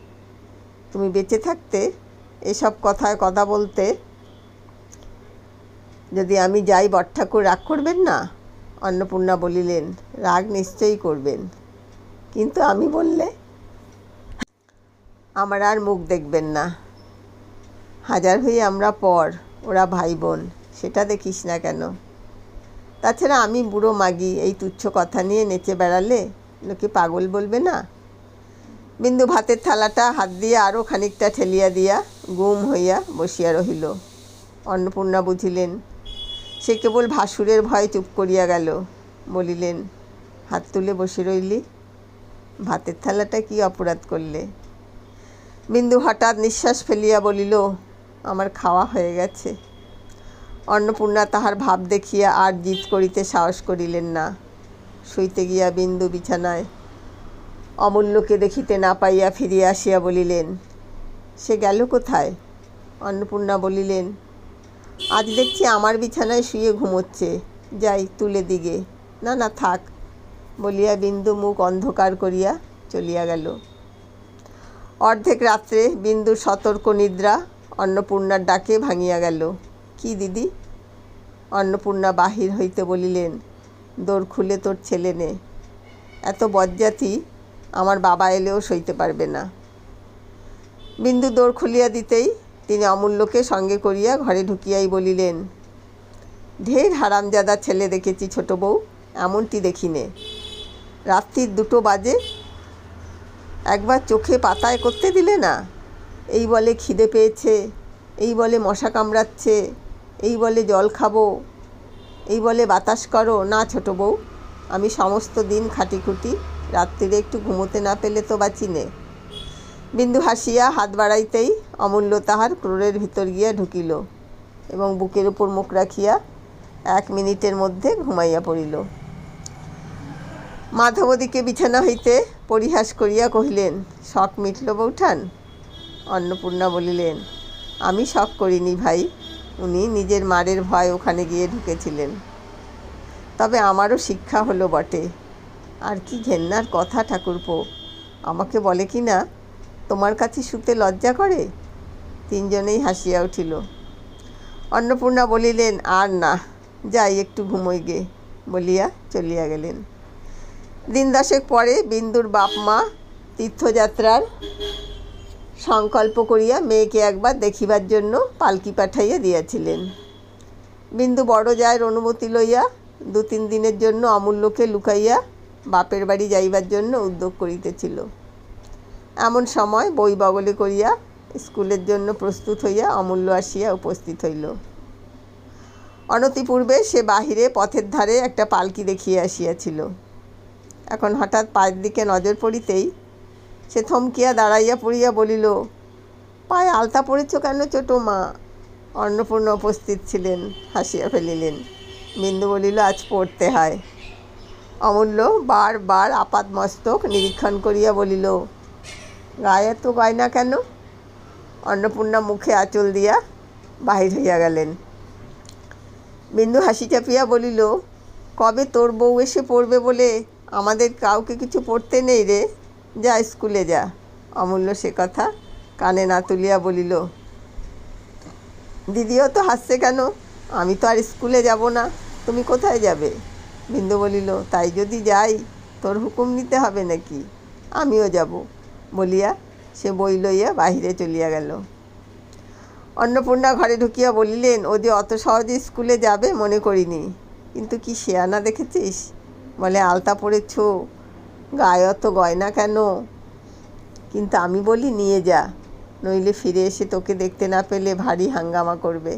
তুমি বেঁচে থাকতে এসব কথায় কথা বলতে। যদি আমি যাই বড় ঠাকুর রাগ করবেন না? অন্নপূর্ণা বলিলেন, রাগ নিশ্চয়ই করবেন, কিন্তু আমি বললে আমার আর মুখ দেখবেন না। হাজার হয়ে আমরা পর, ওরা ভাই বোন, সেটা দেখিস না কেন? তাছাড়া আমি বুড়ো মাগি, এই তুচ্ছ কথা নিয়ে নেচে বেড়ালে লোকে পাগল বলবে না? বিন্দু ভাতের থালাটা হাত দিয়ে আরও খানিকটা ঠেলিয়া দিয়া গুম হইয়া বসিয়া রহিল। অন্নপূর্ণা বুঝিলেন সে কেবল ভাসুরের ভয়ে চুপ করিয়া গেল। বলিলেন, হাত তুলে বসে রইলি? ভাতের থালাটা কি অপরাধ করলে? বিন্দু হঠাৎ নিঃশ্বাস ফেলিয়া বলিল, আমার খাওয়া হয়ে গেছে। অন্নপূর্ণা তাহার ভাব দেখিয়া আর জিদ করিতে সাহস করিলেন না। শুইতে গিয়া বিন্দু বিছানায় অমূল্যকে দেখিতে না পাইয়া ফিরিয়া আসিয়া বলিলেন, সে গেল কোথায়? অন্নপূর্ণা বলিলেন, আজ দেখছি আমার বিছানায় শুয়ে ঘুমোচ্ছে, যাই তুলে দিগে। না না থাক, বলিয়া বিন্দু মুখ অন্ধকার করিয়া চলিয়া গেল। অর্ধেক রাত্রে বিন্দুর সতর্ক নিদ্রা অন্নপূর্ণার ডাকে ভাঙিয়া গেল। কি দিদি? অন্নপূর্ণা বাহির হইতে বলিলেন, দোর খুলে তোর ছেলে নে। এত বজ্জাতি আমার বাবা এলেও সইতে পারবে না। বিন্দু দোর খুলিয়া দিতেই তিনি অমূল্যকে সঙ্গে করিয়া ঘরে ঢুকিয়াই বলিলেন, ঢের হারামজাদা ছেলে দেখেছি ছোট বউ, এমনটি দেখিনে। রাত্রির 2টো বাজে, একবার চোখে পাতায় করতে দিলে না। এই বলে খিদে পেয়েছে, এই বলে মশা কামড়াচ্ছে, এই বলে জল খাবো, এই বলে বাতাস করো। না ছোট বউ, আমি সমস্ত দিন খাটিখুটি, রাত্রিরে একটু ঘুমোতে না পেলে তো বাঁচি নে। বিন্দু হাসিয়া হাত বাড়াইতেই অমূল্য তাহার ক্রোড়ের ভিতর গিয়া ঢুকিল এবং বুকের উপর মুখ রাখিয়া 1 মিনিটের মধ্যে ঘুমাইয়া পড়িল। মাধবদীকে বিছানা হইতে পরিহাস করিয়া কহিলেন, শখ মিটল বৌঠান? অন্নপূর্ণা বলিলেন, আমি শখ করিনি ভাই, উনি নিজের মারের ভয় ওখানে গিয়ে ঢুকেছিলেন। তবে আমারও শিক্ষা হলো বটে। আর কি ঘেন্নার কথা ঠাকুরপো, আমাকে বলে কি না তোমার কাছে শুতে লজ্জা করে। 3জনেই হাসিয়া উঠিল। অন্নপূর্ণা বলিলেন, আর না, যাই একটু ঘুমোই গে বলিয়া চলিয়া গেলেন। দিন 10 পরে বিন্দুর বাপ মা তীর্থযাত্রার সংকল্প করিয়া মেয়েকে একবার দেখিবার জন্য পালকি পাঠাইয়া দিয়াছিলেন। বিন্দু বড় জায়ের অনুমতি লইয়া 2-3 দিনের জন্য অমূল্যকে লুকাইয়া বাপের বাড়ি যাইবার জন্য উদ্যোগ করিতেছিল। এমন সময় বই বগলে করিয়া স্কুলের জন্য প্রস্তুত হইয়া অমূল্য আসিয়া উপস্থিত হইল। অনতিপূর্বে সে বাহিরে পথের ধারে একটা পালকি দেখিয়া আসিয়াছিল। এখন হঠাৎ পায়ের দিকে নজর পড়িতেই সে থমকিয়া দাঁড়াইয়া পড়িয়া বলিল, পায়ে আলতা পড়েছ কেন ছোট মা? অন্নপূর্ণা উপস্থিত ছিলেন, হাসিয়া ফেলিলেন। বিন্দু বলিল, আজ পড়তে হয়। অমূল্য বারবার আপাদ মস্তক নিরীক্ষণ করিয়া বলিল, গায়ে এত গয়না কেন? অন্নপূর্ণা মুখে আঁচল দিয়া বাহির হইয়া গেলেন। বিন্দু হাসি চাপিয়া বলিল, কবে তোর বউ এসে পড়বে বলে আমাদের কাউকে কিছু পড়তে নেই রে, যা স্কুলে যা। অমূল্য সে কথা কানে না তুলিয়া বলিল, দিদিও তো হাসছে কেন? আমি তো আর স্কুলে যাব না, তুমি কোথায় যাবে? বিন্দু বলিল, তাই যদি যাই তোর হুকুম নিতে হবে নাকি? আমিও যাব বলিয়া সে বই লইয়া বাহিরে চলিয়া গেল। অন্নপূর্ণা ঘরে ঢুকিয়া বলিলেন, ও যে অত সহজে স্কুলে যাবে মনে করিনি, কিন্তু কি শেয়ানা দেখেছিস, বলে আলতা পড়েছ, গায়ে অত গয়না কেন? কিন্তু আমি বলি নিয়ে যা, নইলে ফিরে এসে তোকে দেখতে না পেলে ভারী হাঙ্গামা করবে।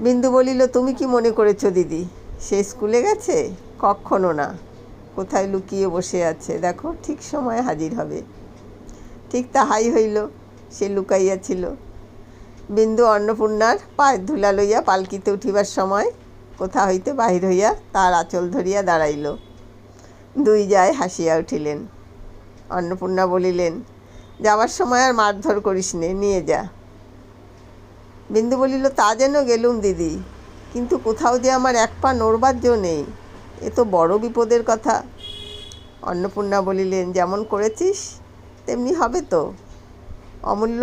বিন্দু বলিল, তুমি কি মনে করেছো দিদি সে স্কুলে গেছে? কখনো না, কোথায় লুকিয়ে বসে আছে, দেখো ঠিক সময়ে হাজির হবে। ঠিক তাহাই হইল, সে লুকাইয়াছিল। বিন্দু অন্নপূর্ণার পায়ের ধুলা লইয়া পালকিতে উঠিবার সময় কোথা হইতে বাহির হইয়া তার আঁচল ধরিয়া দাঁড়াইল। 2 জায় হাসিয়া উঠিলেন। অন্নপূর্ণা বলিলেন, যাবার সময় আর মারধর করিস নে, নিয়ে যা। বিন্দু বলিল, তা যেন গেলুম দিদি, কিন্তু কোথাও যে আমার 1 পা নড়বার জো নেই, এ তো বড় বিপদের কথা। অন্নপূর্ণা বলিলেন, যেমন করেছিস তেমনি হবে তো। অমূল্য,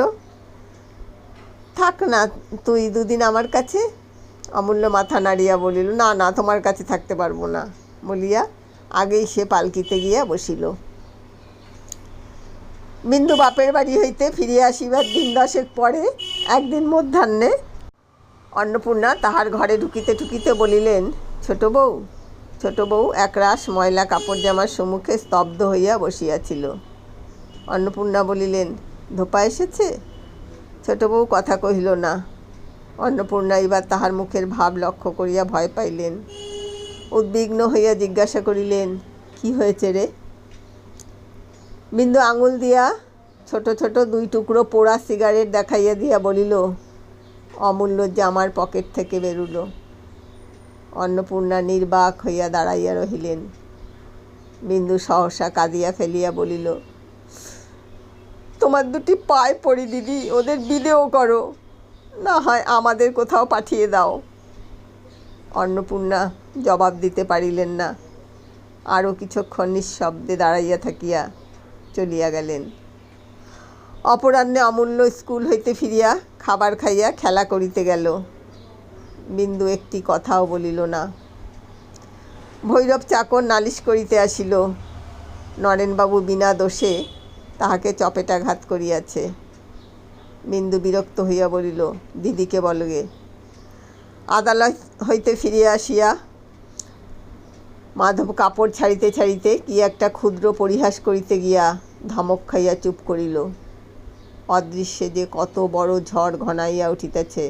থাক না তুই 2 দিন আমার কাছে। অমূল্য মাথা নাড়িয়া বলিল, না না, তোমার কাছে থাকতে পারবো না বলিয়া আগেই সে পালকিতে গিয়া বসিল। বিন্দু বাপের বাড়ি হইতে ফিরিয়া আসিবার দিন 10 পরে একদিন মধ্যাহ্নে অন্নপূর্ণা তাহার ঘরে ঢুকিতে ঢুকিতে বলিলেন, ছোট বউ। ছোট বউ একরাশ ময়লা কাপড় জামার সম্মুখে স্তব্ধ হইয়া বসিয়াছিল। অন্নপূর্ণা বলিলেন, ধোপা এসেছে? ছোট বউ কথা কহিল না। অন্নপূর্ণা এবার তাহার মুখের ভাব লক্ষ্য করিয়া ভয় পাইলেন। উদ্বিগ্ন হইয়া জিজ্ঞাসা করিলেন, কি হয়েছে রে? বিন্দু আঙুল দিয়া ছোট ছোট 2 টুকরো পোড়া সিগারেট দেখাইয়া দিয়া বলিল, অমূল্য জামার পকেট থেকে বেরুল। অন্নপূর্ণা নির্বাক হইয়া দাঁড়াইয়া রহিলেন। বিন্দু সহসা কাঁদিয়া ফেলিয়া বলিল, তোমার 2টি পায়ে পড়ি দিদি, ওদের বিদেও করো, না হয় আমাদের কোথাও পাঠিয়ে দাও। অন্নপূর্ণা জবাব দিতে পারিলেন না, আরও কিছুক্ষণ নিঃশব্দে দাঁড়াইয়া থাকিয়া চলিয়া গেলেন। অপরাহ্নে অমূল্য স্কুল হইতে ফিরিয়া খাবার খাইয়া খেলা করিতে গেল। বিন্দু একটি কথাও বলিল না। ভৈরব চাকর নালিশ করিতে আসিল, নরেনবাবু বিনা দোষে তাহাকে চপেটাঘাত করিয়াছে। বিন্দু বিরক্ত হইয়া বলিল, দিদিকে বলগে। আদালত হইতে ফিরিয়া আসিয়া মাধব কাপড় ছাড়িতে ছাড়িতে কি একটা ক্ষুদ্র পরিহাস করিতে গিয়া ধমক খাইয়া চুপ করিল। অদৃশ্যে যে কত বড় ঝড় ঘনাইয়া উঠিতেছে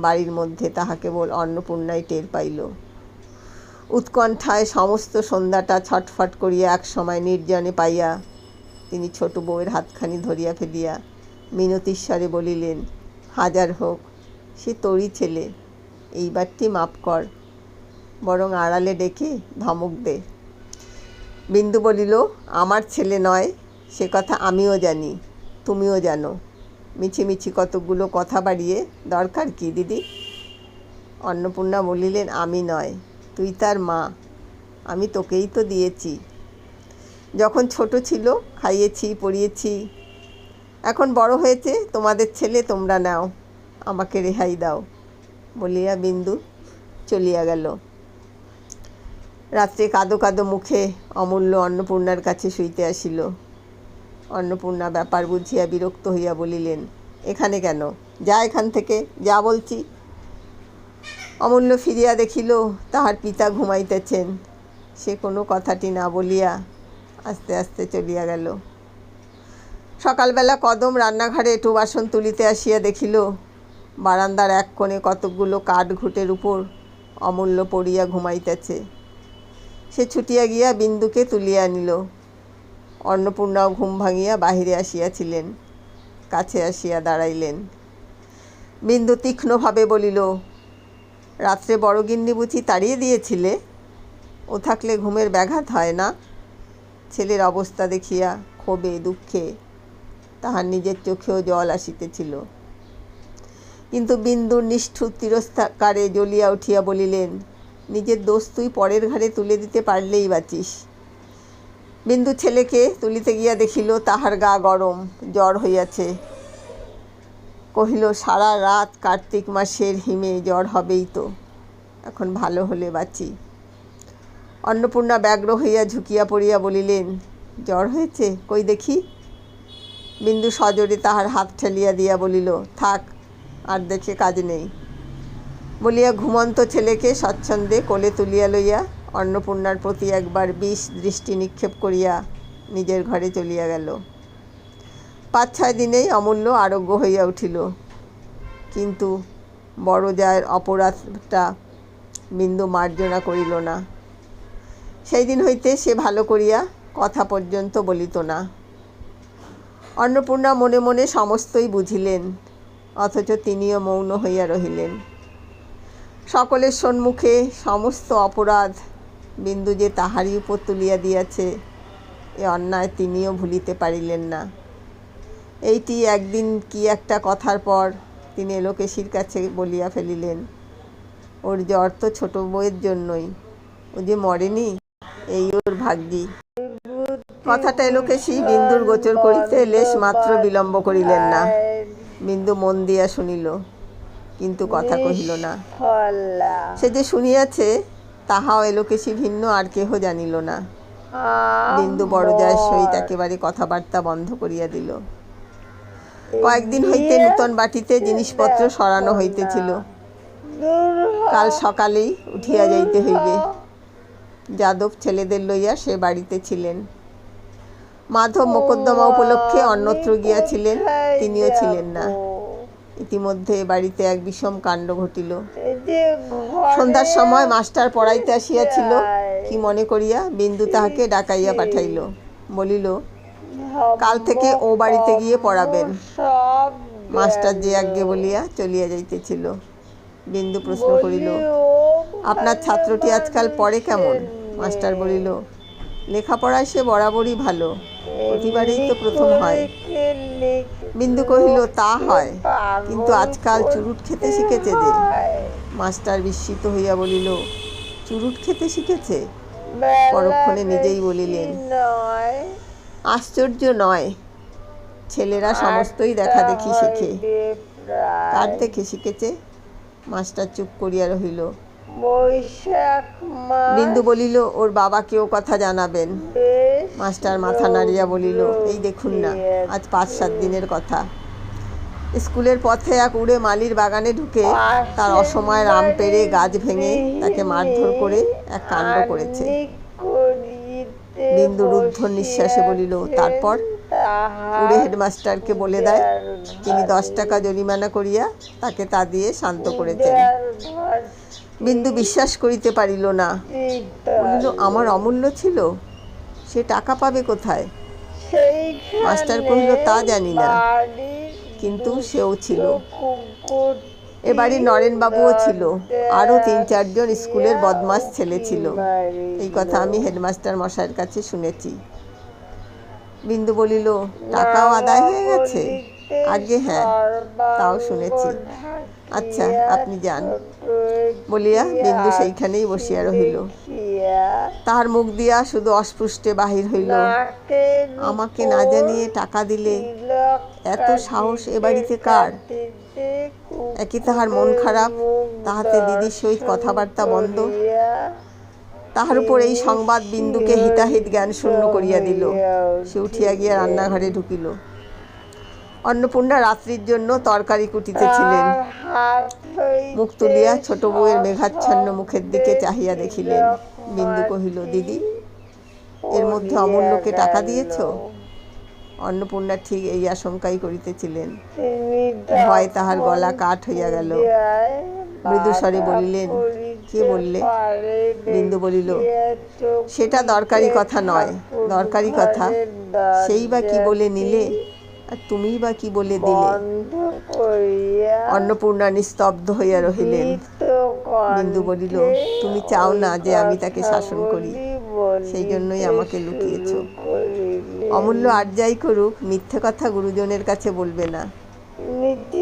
বাড়ির মধ্যে তাহা কেবল অন্নপূর্ণাই টের পাইল। উৎকণ্ঠায় সমস্ত সন্ধ্যাটা ছটফট করিয়া এক সময় নির্জনে পাইয়া তিনি ছোট বউয়ের হাতখানি ধরিয়া ফেলিয়া মিনতির স্বরে বলিলেন, হাজার হোক সে তোরই ছেলে, এইবারটি মাপ কর, বরং আড়ালে ডেকে ধমক দে। বিন্দু বলিল, আমার ছেলে নয় সে কথা আমিও জানি, তুমিও জানো, মিছিমিছি কতকগুলো কথা বাড়িয়ে দরকার কি দিদি? অন্নপূর্ণা বলিলেন, আমি নয়, তুই তার মা, আমি তোকেই তো দিয়েছি। যখন ছোট ছিল খাইয়েছি পড়িয়েছি, এখন বড় হয়েছে তোমাদের ছেলে, তোমরা নাও, আমাকে রেহাই দাও বলিয়া বিন্দু চলিয়া গেল। রাত্রে কাঁদো কাঁদো মুখে অমূল্য অন্নপূর্ণার কাছে শুইতে আসিল। অন্নপূর্ণা ব্যাপার বুঝিয়া বিরক্ত হইয়া বলিলেন, এখানে কেন? যা এখান থেকে, যা বলছি। অমূল্য ফিরিয়া দেখিল তাহার পিতা ঘুমাইতেছেন। সে কোনো কথাটি না বলিয়া আস্তে আস্তে চলিয়া গেল। সকালবেলা কদম রান্নাঘরে এঁটো বাসন তুলিতে আসিয়া দেখিল বারান্দার এক কোণে কতকগুলো কাঠ ঘুঁটের উপর অমূল্য পড়িয়া ঘুমাইতেছে। সে ছুটিয়া গিয়া বিন্দুকে তুলিয়া আনিল। অন্নপূর্ণাও ঘুম ভাঙিয়া বাহিরে আসিয়াছিলেন, কাছে আসিয়া দাঁড়াইলেন। বিন্দু তীক্ষ্ণভাবে বলিল, রাত্রে বড়গিন্নি বুঝি তাড়িয়ে দিয়েছিলে? ও থাকলে ঘুমের ব্যাঘাত হয় না? ছেলের অবস্থা দেখিয়া ক্ষোভে দুঃখে তাহার নিজের চোখেও জল আসিতেছিল। কিন্তু বিন্দুর নিষ্ঠুর তিরস্কারে জ্বলিয়া উঠিয়া বলিলেন, নিজের দোষ তুই পরের ঘাড়ে তুলে দিতে পারলেই বাঁচিস। বিন্দু ছেলেকে তুলিতে গিয়া দেখিল তাহার গা গরম, জ্বর হইয়াছে। কহিল, সারা রাত কার্তিক মাসের হিমে জ্বর হবেই তো, এখন ভালো হলে বাঁচি। অন্নপূর্ণা ব্যগ্র হইয়া ঝুঁকিয়া পড়িয়া বলিলেন, জ্বর হয়েছে, কই দেখি। বিন্দু সজোরে তাহার হাত ঠেলিয়া দিয়া বলিল, থাক, আর দেখে কাজ নেই বলিয়া ঘুমন্ত ছেলেকে স্বচ্ছন্দে কোলে তুলিয়া লইয়া অন্নপূর্ণার প্রতি একবার বিষ দৃষ্টি নিক্ষেপ করিয়া নিজের ঘরে চলিয়া গেল। ৫-৬ দিনেই অমূল্য আরোগ্য হইয়া উঠিল। কিন্তু বড় জায়ের অপরাধটা বিন্দু মার্জনা করিল না। সেই দিন হইতে সে ভালো করিয়া কথা পর্যন্ত বলিত না। অন্নপূর্ণা মনে মনে সমস্তই বুঝিলেন, অথচ তিনিও মৌন হইয়া রহিলেন। সকলের সম্মুখে সমস্ত অপরাধ বিন্দু যে তাহারই উপর তুলিয়া দিয়াছে, এ অন্যায় তিনিও ভুলিতে পারিলেন না। এইটি একদিন কি একটা কথার পর তিনি এলোকেশীর কাছে বলিয়া ফেলিলেন, ওর জ্বর তো ছোট বউয়ের জন্যই, ও যে মরেনি এই ওর ভাগ্যি। কথাটা এলোকেশী বিন্দুর গোচর করিতে লেশ মাত্র বিলম্ব করিলেন না। বিন্দু মন দিয়া শুনিল, কিন্তু কথা কহিল না। সে যে শুনিয়াছে তাহাও এলোকেশী ভিন্ন আর কেহ জানিল না। বিন্দু বড় জায়ের সহিত একেবারে কথাবার্তা বন্ধ করিয়া দিল। কয়েকদিন হইতে নূতন বাটিতে জিনিসপত্র সরানো হইতেছিল। কাল সকালেই উঠিয়া যাইতে হইবে। যাদব ছেলেদের লইয়া সে বাড়িতে ছিলেন। মাধব মোকদ্দমা উপলক্ষে অন্যত্র গিয়াছিলেন, তিনিও ছিলেন না। ইতিমধ্যে বাড়িতে এক বিষম কাণ্ড ঘটিল। সন্ধ্যার সময় মাস্টার পড়াইতে আসিয়াছিল, কি মনে করিয়া বিন্দু তাহাকে ডাকাইয়া পাঠাইল। বলিল, কাল থেকে ও বাড়িতে গিয়ে পড়াবেন। মাস্টার যে আজ্ঞে বলিয়া চলিয়া যাইতেছিল। বিন্দু প্রশ্ন করিল, আপনার ছাত্রটি আজকাল পড়ে কেমন? মাস্টার বলিল, লেখাপড়ায় সে বরাবরই ভালো, প্রতিবারেই তো প্রথম হয়। বিন্দু কহিল, তা হয়, কিন্তু আজকাল চুরুট খেতে শিখেছে যে। মাস্টার বিস্মিত হইয়া বলিল, চুরুট খেতে শিখেছে? পরক্ষণে নিজেই বলিলেন, আশ্চর্য নয়, ছেলেরা সমস্তই দেখা দেখি শেখে। কার দেখে শিখেছে? মাস্টার চুপ করিয়া রহিল। বিন্দু বলিল, ওর বাবাকে ও কথা জানাবেন। মাস্টার মাথা নাড়িয়া বলিল, এই দেখুন না, আজ ৫-৭ দিনের কথা। স্কুলের পথে এক উড়ে মালির বাগানে ঢুকে তার অসময়ের আম পেড়ে গাছ ভেঙে তাকে মারধর করে এক কাণ্ড করেছে। বিন্দু রুদ্ধ নিঃশ্বাসে বলিল, তারপর? উড়ে হেডমাস্টারকে বলে দেয়। তিনি 10 টাকা জরিমানা করিয়া তাকে তা দিয়ে শান্ত করেছেন। বিন্দু বিশ্বাস করিতে পারিল না। বলিল, আমার অমূল্য ছিল, সে টাকা পাবে কোথায়? মাস্টার কহিল, তা জানি না, কিন্তু সেও ছিল। এ বাড়ির নরেনবাবুও ছিল, আরও 3-4 জন স্কুলের বদমাস ছেলে ছিল। এই কথা আমি হেডমাস্টার মশাইয়ের কাছে শুনেছি। বিন্দু বলিল, টাকাও আদায় হয়ে গেছে? আগে হ্যাঁ, তাও শুনেছি। আচ্ছা, আপনি যান বলিয়া বিন্দু সেইখানেই বসিয়া রহিল। তাহার মুখ দিয়া শুধু অস্পষ্টে বাহির হইল, আমাকে না জানিয়ে টাকা দিলে? এত সাহস এ বাড়িতে কার? একই তাহার মন খারাপ, তাহাতে দিদির সহিত কথাবার্তা বন্ধ। তাহার উপর এই সংবাদ বিন্দুকে হিতাহিত জ্ঞান শূন্য করিয়া দিল। সে উঠিয়া গিয়া রান্নাঘরে ঢুকিল। অন্নপূর্ণা রাত্রির জন্য তরকারি কুটিতেছিলেন। মুখ তুলিয়া ছোট বউয়ের মেঘাচ্ছন্ন মুখের দিকে চাহিয়া দেখিলেন। বিন্দু কহিল, দিদি, এর মধ্যে অমূল্যকে টাকা দিয়েছ? অন্নপূর্ণা ঠিক এই আশঙ্কাই করিতেছিলেন। ভয় তাহার গলা কাঠ হইয়া গেল। মৃদুস্বরে বলিলেন, কে বললে? বিন্দু বলিল, সেটা দরকারি কথা নয়। দরকারি কথা, সেই বা কি বলে নিলে, আর তুমিই বা কি বলে দিলে? অন্নপূর্ণা নিস্তব্ধ হইয়া রহিলেন। বিন্দু বলিল, তুমি চাও না যে আমি তাকে শাসন করি, সেই জন্যই আমাকে লুকিয়েছ। অমূল্য আর যাই করুক, মিথ্যে কথা গুরুজনের কাছে বলবে না।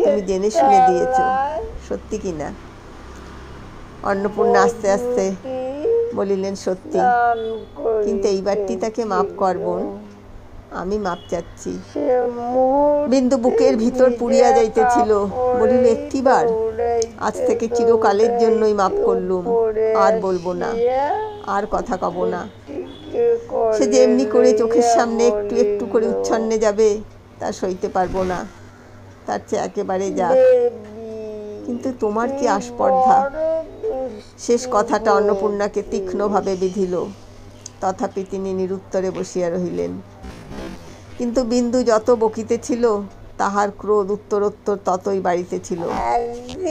তুমি জেনে শুনে দিয়েছ, সত্যি কি না? অন্নপূর্ণা আস্তে আস্তে বলিলেন, সত্যি। কিন্তু এইবারটি তাকে মাপ করবন, আমি মাপ চাচ্ছি। বিন্দু বুকের ভিতর পুড়িয়া যাইতেছিল। বলিল, একটিবার? আজ থেকে চিরকালের জন্যই মাপ করলুম, আর বলবো না, আর কথা কব না। সে যে এমনি করে চোখের সামনে একটু একটু করে উচ্ছন্নে যাবে, তা সইতে পারবো না। তার চেয়ে একেবারে যাক। কিন্তু তোমার কি আস্পর্ধা? শেষ কথাটা অন্নপূর্ণাকে তীক্ষ্ণভাবে বিঁধিল। তথাপি তিনি নিরুত্তরে বসিয়া রহিলেন। কিন্তু বিন্দু যত বকিতেছিল, তাহার ক্রোধ উত্তরোত্তর ততই বাড়িতেছিল।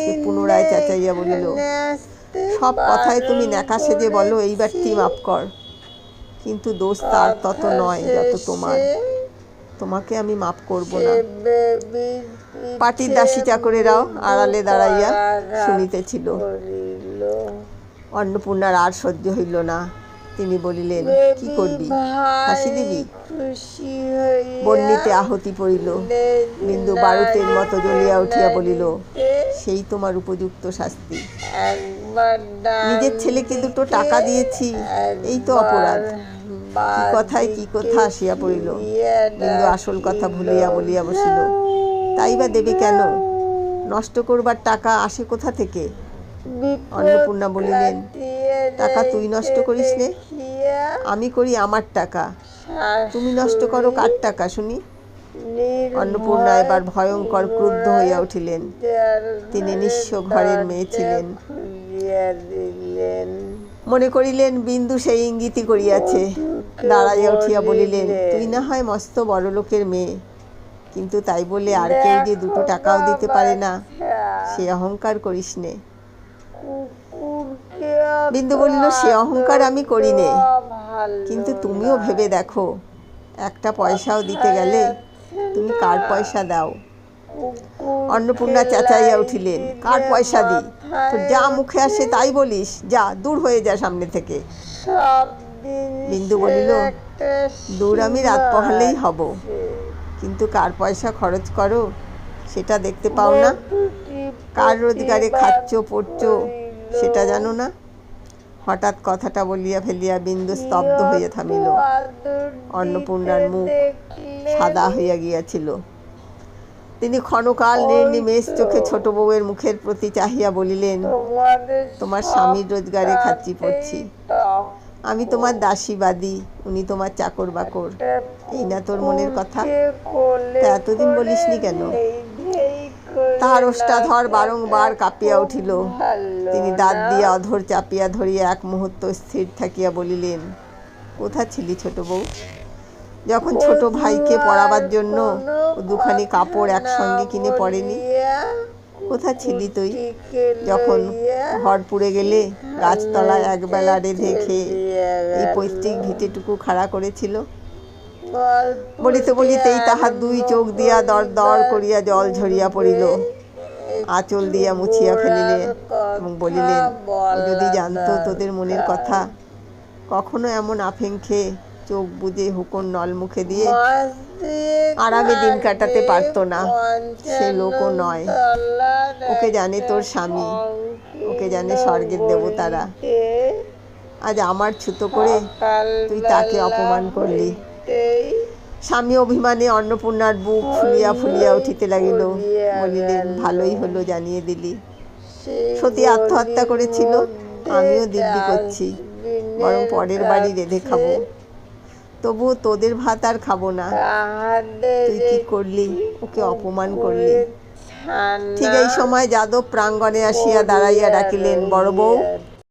সে পুনরায় চেঁচাইয়া বলিল, সব কথায় তুমি ন্যাকা সেজে বলো এইবারটি মাপ কর, কিন্তু দোষ তার তত নয় যত তোমার। তোমাকে আমি মাপ করব না। পাটির দাসী চাকরেরাও আড়ালে দাঁড়াইয়া শুনিতেছিল। অন্নপূর্ণার আর সহ্য হইল না। তিনি বলিলেন, কি করবি, ফাঁসি দিবি? বন্যিতে আহতি পড়িল। বিন্দু বারুতের মতো জ্বলিয়া উঠিয়া বলিল, সেই তোমার উপযুক্ত শাস্তি। নিজের ছেলেকে দুটো টাকা দিয়েছি, এই তো অপরাধ। কি কথায় কি কথা আসিয়া পড়িল। বিন্দু আসল কথা ভুলিয়া বলিয়া বসিল, তাই বা দেবে কেন? নষ্ট করবার টাকা আসে কোথা থেকে? অন্নপূর্ণা বলিলেন, টাকা তুই নষ্ট করিস নে? আমি করি আমার টাকা, তুমি নষ্ট করো কার টাকা শুনি? অন্নপূর্ণা এবার ভয়ঙ্কর ক্রুদ্ধ হইয়া উঠিলেন। তিনি নিঃস্ব ঘরের মেয়ে ছিলেন। মনে করিলেন বিন্দু সেই ইঙ্গিতই করিয়াছে। দাঁড়াইয়া উঠিয়া বলিলেন, তুই না হয় মস্ত বড় লোকের মেয়ে, কিন্তু তাই বলে আর কেউ যে দুটো টাকাও দিতে পারে না, সে অহংকার করিস নে। বিন্দু বলিল, সে অহংকার আমি করি নে, কিন্তু তুমিও ভেবে দেখো, একটা পয়সাও দিতে গেলে তুমি কার পয়সা দাও? অন্নপূর্ণা চেঁচাইয়া উঠিলেন, কার পয়সা দিই? তোর যা মুখে আসে তাই বলিস, যা দূর হয়ে যা সামনে থেকে। বিন্দু বলিল, দূর আমি রাত পহালেই হব, কিন্তু কার পয়সা খরচ করো সেটা দেখতে পাও না? কার রোজগারে খাচ্ছ পড়ছ সেটা জানো না? হঠাৎ কথাটা বলিয়া ফেলিয়া বিন্দু স্তব্ধ হইয়া থামিল। অন্নপূর্ণার মুখ সাদা হইয়া গিয়াছিল। তিনি ক্ষণকাল নির্নিমেষ চোখে ছোট বউয়ের মুখের প্রতি চাহিয়া বলিলেন, তোমার স্বামীর রোজগারে খাচ্ছি পড়ছি, আমি তোমার দাসীবাদী, উনি তোমার চাকর বাকর, এই না তোর মনের কথা? তা এতদিন বলিসনি কেন? তাহার ওষ্ঠাধর বারংবার কাঁপিয়া উঠিল। তিনি দাঁত দিয়া অধর চাপিয়া ধরিয়া এক মুহূর্ত স্থির থাকিয়া বলিলেন, কোথা ছিলি ছোট বউ? যখন ছোট ভাইকে পড়াবার জন্য দুখানি কাপড় একসঙ্গে কিনে পড়েনি? কোথা ছিলি তুই যখন ঘর পুড়ে গেলে গাছতলায় একবেলা রেঁধে খেয়ে এই পৈতৃক ভিটেটুকু খাড়া করেছিল? বলিতে বলিতেই তাহার দুই চোখ দিয়া দর দর করিয়া জল ঝরিয়া পড়িল। আঁচল দিয়া মুছিয়া ফেলিলে এবং বলিলেন, ও যদি জানতো তোদের মনের কথা, কখনো এমন আফিং খেয়ে চোখ বুজে হুকোর নল মুখে দিয়ে আরামে দিন কাটাতে পারতো না। সে লোকও নয়, ওকে জানে তোর স্বামী, ওকে জানে স্বর্গের দেবতারা। আজ আমার ছুতো করে তুই তাকে অপমান করলি। স্বামী অভিমানে অন্নপূর্ণার বুক ফুলিয়া ফুলিয়া উঠিতে লাগিল। বলিলেন, ভালোই হলো জানিয়ে দিলি। সতী আত্মহত্যা করেছিল, আমিও দিব্যি করছি, বরং পরের বাড়ি রেঁধে খাবো। তবুও তোদের ভাত আর খাবো না। তুই কি করলি? ওকে অপমান করলি। ঠিক এই সময় যাদব প্রাঙ্গণে আসিয়া দাঁড়াইয়া ডাকিলেন, বড় বউ।